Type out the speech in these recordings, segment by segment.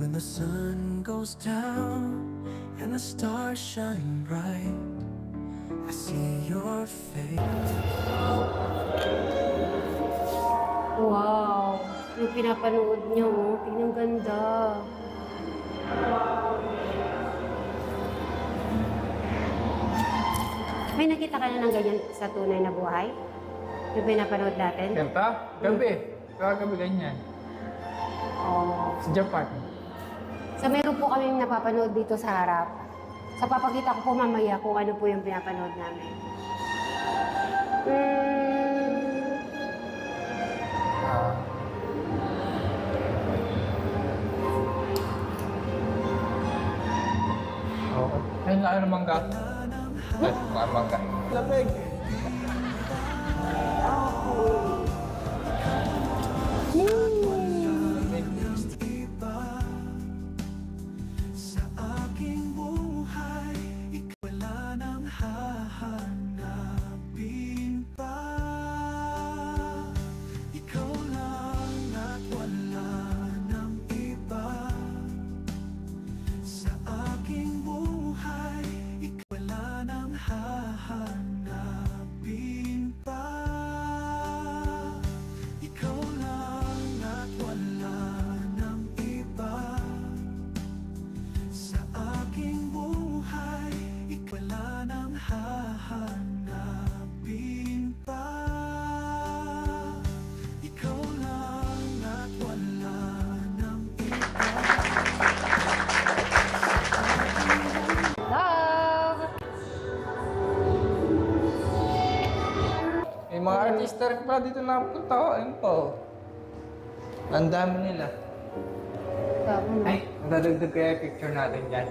When the sun goes down and the stars shine bright, I see your face. Wow! Yung pinapanood niyo, oh. Tingnan ganda. May nakita ka na ng ganyan sa tunay na buhay? Yung pinapanood natin? Kanta? Gabi. Kagabi ganyan. Oo. Sa Japan. So meron po kaming napapanood dito sa harap. So papakita ko po mamaya kung ano po yung pinapanood namin. Oo. Ay, ano mangga? Ay, mangga. Labig. Sa aking buhay, ikaw wala nang hahanapin pa. Ikaw lang at wala nang iba. Sa aking buhay, ikaw wala nang hahanapin pa. Ikaw lang at wala nang iba. Sa aking buhay, ikaw wala nang hahanapin pa. Ikaw lang at wala nang iba. Love! May mga artista rin pala dito napunta ko. Ayun po. Ang dami nila. Ay, dadagdag kaya picture natin dyan.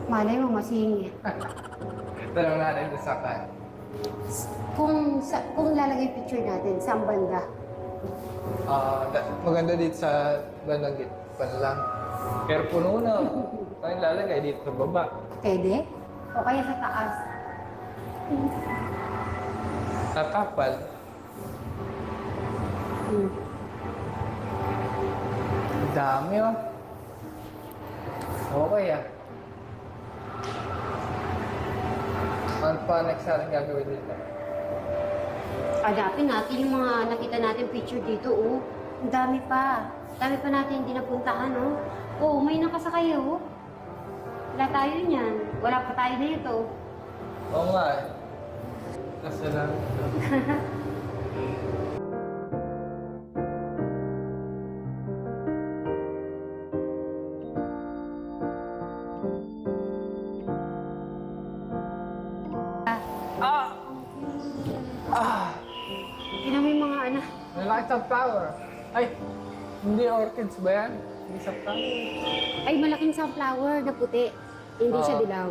Malay mo, masingit. Tanong natin sa kan. Kung lalagay picture natin, saan banda? Maganda dito sa bandang lang. Pero puno na. Kaya lalagay dito sa baba. Pwede? O kaya sa taas? Nakapal. Ang dami oh. Okay ah. Ano pa next natin gagawin dito? Hanapin natin yung mga nakita natin picture dito, oh. Ang dami pa. Dami pa natin hindi napuntahan, oh. Oh, may nakasakay, oh. Wala tayo niyan. Wala pa tayo dito. Oo nga eh. Kasi lang. Tingnan mo yung mga anak. Malaki sunflower. Ay, hindi orchids ba yan? Hindi sunflower. Ay, malaking sunflower na puti. Hindi siya Oo. dilaw.